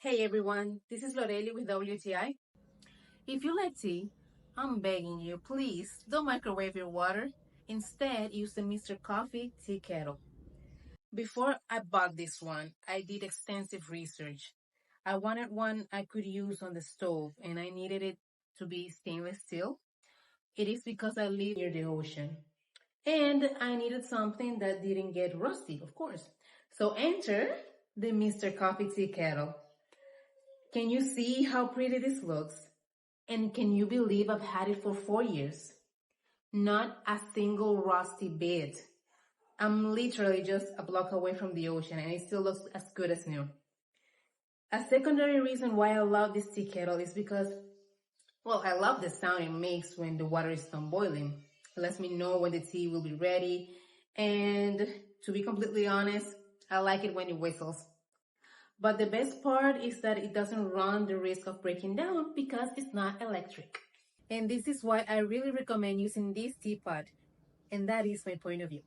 Hey everyone, this is Loreli with WTI. If you like tea, I'm begging you, please don't microwave your water. Instead, use the Mr. Coffee tea kettle. Before I bought this one, I did extensive research. I wanted one I could use on the stove and I needed it to be stainless steel. It is because I live near the ocean. And I needed something that didn't get rusty, of course. So enter the Mr. Coffee tea kettle. Can you see how pretty this looks? And can you believe I've had it for 4 years? Not a single rusty bit. I'm literally just a block away from the ocean and it still looks as good as new. A secondary reason why I love this tea kettle is because, well, I love the sound it makes when the water is done boiling. It lets me know when the tea will be ready. And to be completely honest, I like it when it whistles. But the best part is that it doesn't run the risk of breaking down because it's not electric. And this is why I really recommend using this teapot. And that is my point of view.